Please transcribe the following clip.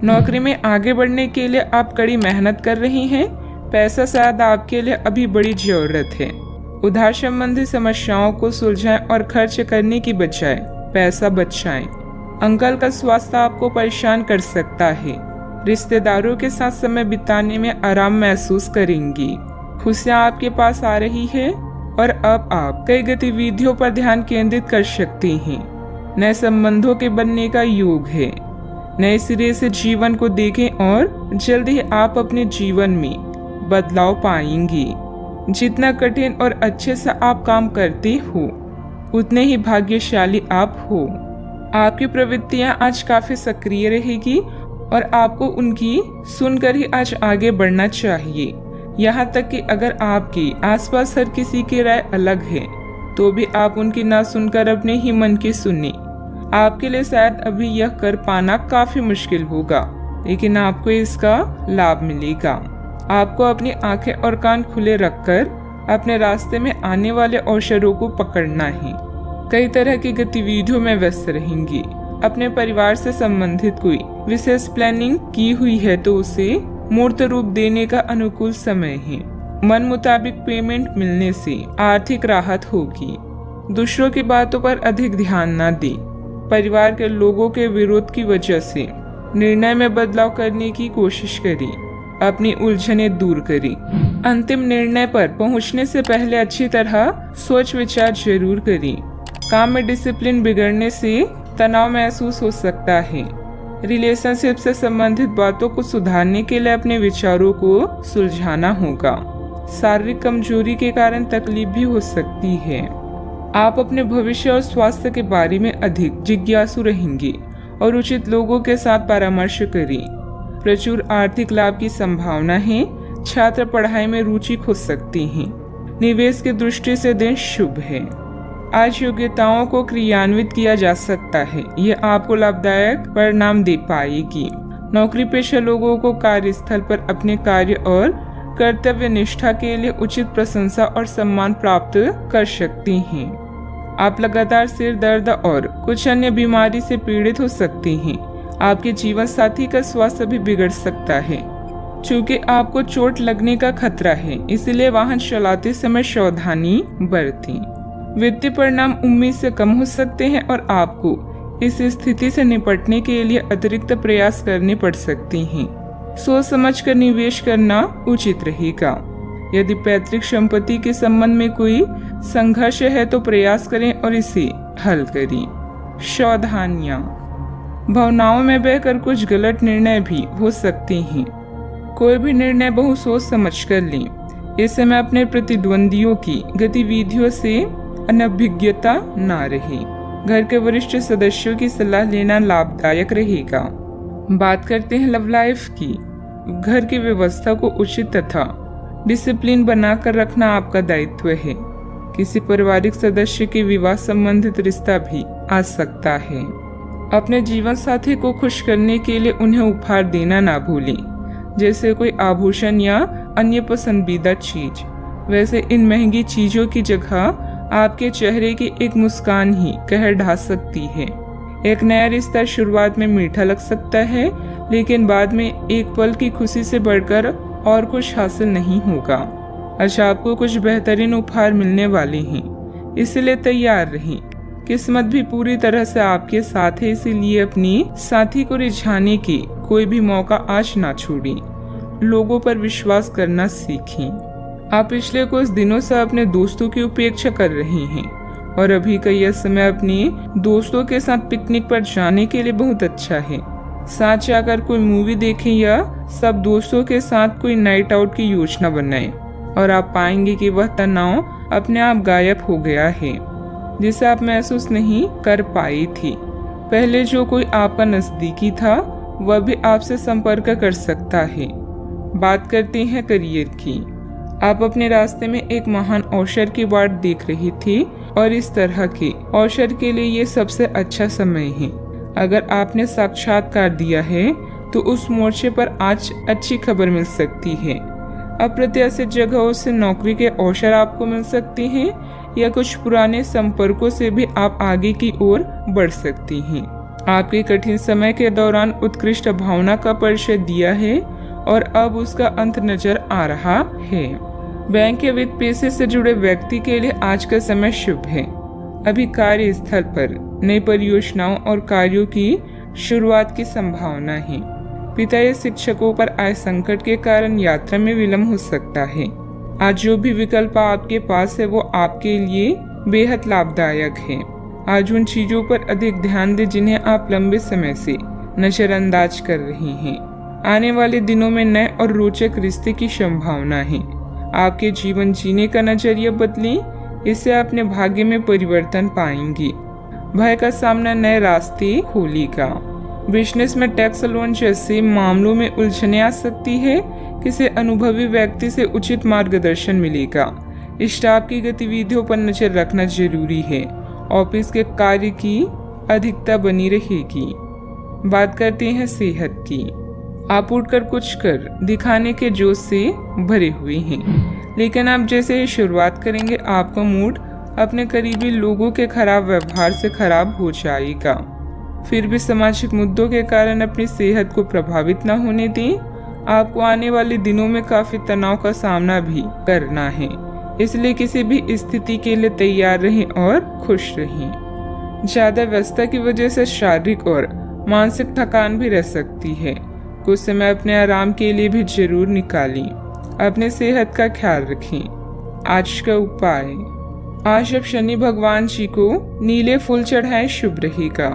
नौकरी में आगे बढ़ने के लिए आप कड़ी मेहनत कर रही हैं। पैसा शायद आपके लिए अभी बड़ी जरूरत है। उधार संबंधी समस्याओं को सुलझाएं और खर्च करने की बजाय पैसा बचाएं। अंकल का स्वास्थ्य आपको परेशान कर सकता है। रिश्तेदारों के साथ समय बिताने में आराम महसूस करेंगी। खुशियाँ आपके पास आ रही है और अब आप कई गतिविधियों पर ध्यान केंद्रित कर सकती हैं। नए संबंधों के बनने का योग है। नए सिरे से जीवन को देखें और जल्द ही आप अपने जीवन में बदलाव पाएंगी। जितना कठिन और अच्छे से आप काम करते हो उतने ही भाग्यशाली आप हो। आपकी प्रवृत्तियां आज काफी सक्रिय रहेगी और आपको उनकी सुनकर ही आज आगे बढ़ना चाहिए। यहाँ तक कि अगर आपके आसपास हर किसी की राय अलग है तो भी आप उनकी ना सुनकर अपने ही मन की सुने। आपके लिए शायद अभी यह कर पाना काफी मुश्किल होगा, लेकिन आपको इसका लाभ मिलेगा। आपको अपनी आंखें और कान खुले रखकर अपने रास्ते में आने वाले अवसरों को पकड़ना है। कई तरह की गतिविधियों में व्यस्त रहेंगी। अपने परिवार से संबंधित कोई विशेष प्लानिंग की हुई है तो उसे मूर्त रूप देने का अनुकूल समय है। मन मुताबिक पेमेंट मिलने से आर्थिक राहत होगी। दूसरों की बातों पर अधिक ध्यान न दें। परिवार के लोगों के विरोध की वजह से निर्णय में बदलाव करने की कोशिश करें। अपनी उलझनें दूर करें। अंतिम निर्णय पर पहुंचने से पहले अच्छी तरह सोच विचार जरूर करें। काम में डिसिप्लिन बिगड़ने से तनाव महसूस हो सकता है। रिलेशनशिप से संबंधित बातों को सुधारने के लिए अपने विचारों को सुलझाना होगा। शारीरिक कमजोरी के कारण तकलीफ भी हो सकती है। आप अपने भविष्य और स्वास्थ्य के बारे में अधिक जिज्ञासु रहेंगे और उचित लोगों के साथ परामर्श करें। प्रचुर आर्थिक लाभ की संभावना है। छात्र पढ़ाई में रुचि खो सकते हैं। निवेश की दृष्टि से दिन शुभ है। आज योग्यताओं को क्रियान्वित किया जा सकता है। यह आपको लाभदायक परिणाम दे पाएगी। नौकरी पेशा लोगों को कार्यस्थल पर अपने कार्य और कर्तव्य निष्ठा के लिए उचित प्रशंसा और सम्मान प्राप्त कर सकती हैं। आप लगातार सिर दर्द और कुछ अन्य बीमारी से पीड़ित हो सकते हैं। आपके जीवन साथी का स्वास्थ्य भी बिगड़ सकता है। चूँकि आपको चोट लगने का खतरा है, इसलिए वाहन चलाते समय सावधानी बरतें। वित्तीय परिणाम उम्मीद से कम हो सकते हैं और आपको इस स्थिति से निपटने के लिए अतिरिक्त प्रयास करने पड़ सकते हैं। सोच समझकर निवेश करना उचित रहेगा। यदि पैतृक संपत्ति के संबंध में कोई संघर्ष है तो प्रयास करें और इसे हल करें। सावधानियां। भावनाओं में बहकर कुछ गलत निर्णय भी हो सकते हैं। कोई भी निर्णय बहुत सोच समझ कर लें। इस समय अपने प्रतिद्वंदियों की गतिविधियों से अनभिज्ञता न रहे। घर के वरिष्ठ सदस्यों की सलाह लेना लाभदायक रहेगा। बात करते हैं लव लाइफ की। घर की व्यवस्था को उचित तथा डिसिप्लिन बनाकर रखना आपका दायित्व है। किसी पारिवारिक सदस्य के विवाह संबंधित रिश्ता भी आ सकता है। अपने जीवन साथी को खुश करने के लिए उन्हें उपहार देना ना भूलें, जैसे कोई आभूषण या अन्य पसंदीदा चीज। वैसे इन महंगी चीजों की जगह आपके चेहरे की एक मुस्कान ही कहर ढा सकती है। एक नया रिश्ता शुरुआत में मीठा लग सकता है, लेकिन बाद में एक पल की खुशी से बढ़कर और कुछ हासिल नहीं होगा। आज आपको कुछ बेहतरीन उपहार मिलने वाले हैं, इसलिए तैयार रहें। किस्मत भी पूरी तरह से आपके साथ है, इसीलिए अपनी साथी को रिझाने की कोई भी मौका आज ना छोड़ें। लोगों पर विश्वास करना सीखें। आप पिछले कुछ दिनों से अपने दोस्तों की उपेक्षा कर रहे हैं और अभी का यह समय अपने दोस्तों के साथ पिकनिक पर जाने के लिए बहुत अच्छा है। साथ जाकर कोई मूवी देखें या सब दोस्तों के साथ कोई नाइट आउट की योजना बनाएं और आप पाएंगे कि वह तनाव अपने आप गायब हो गया है, जिसे आप महसूस नहीं कर पाई थी। पहले जो कोई आपका नजदीकी था वह भी आपसे संपर्क कर सकता है। बात करते हैं करियर की। आप अपने रास्ते में एक महान अवसर की बाट देख रही थी और इस तरह के अवसर के लिए ये सबसे अच्छा समय है। अगर आपने साक्षात्कार दिया है तो उस मोर्चे पर आज अच्छी खबर मिल सकती है। अप्रत्याशित जगहों से नौकरी के अवसर आपको मिल सकते हैं या कुछ पुराने संपर्कों से भी आप आगे की ओर बढ़ सकती हैं। आपके कठिन समय के दौरान उत्कृष्ट भावना का परिचय दिया है और अब उसका अंत नजर आ रहा है। बैंक या वित्त पेशे से जुड़े व्यक्ति के लिए आज का समय शुभ है। अभी कार्यस्थल पर नई परियोजनाओं और कार्यों की शुरुआत की संभावना है। पिता या शिक्षकों पर आए संकट के कारण यात्रा में विलंब हो सकता है। आज जो भी विकल्प आपके पास है वो आपके लिए बेहद लाभदायक है। आज उन चीजों पर अधिक ध्यान दें जिन्हें आप लंबे समय से नजरअंदाज कर रही हैं। आने वाले दिनों में नए और रोचक रिश्ते की संभावना है। आपके जीवन जीने का नजरिया बदलें, इससे अपने भाग्य में परिवर्तन पाएंगी। भय का सामना नए रास्ते खोलेगा। बिजनेस में टैक्स लोन जैसे मामलों में उलझने आ सकती है। किसी अनुभवी व्यक्ति से उचित मार्गदर्शन मिलेगा। स्टाफ की गतिविधियों पर नजर रखना जरूरी है। ऑफिस के कार्य की अधिकता बनी रहेगी। बात करते हैं सेहत की। आप उठकर कुछ कर दिखाने के जोश से भरे हुए हैं, लेकिन आप जैसे ही शुरुआत करेंगे आपका मूड अपने करीबी लोगों के खराब व्यवहार से खराब हो जाएगा। फिर भी सामाजिक मुद्दों के कारण अपनी सेहत को प्रभावित न होने दें। आपको आने वाले दिनों में काफी तनाव का सामना भी करना है, इसलिए किसी भी स्थिति के लिए तैयार रहें और खुश रहें। ज्यादा व्यस्तता की वजह से शारीरिक और मानसिक थकान भी रह सकती है। कुछ समय अपने आराम के लिए भी जरूर निकालें। अपने सेहत का ख्याल रखें। आज का उपाय, आज आप शनि भगवान जी को नीले फूल चढ़ाएं, शुभ रहेगा।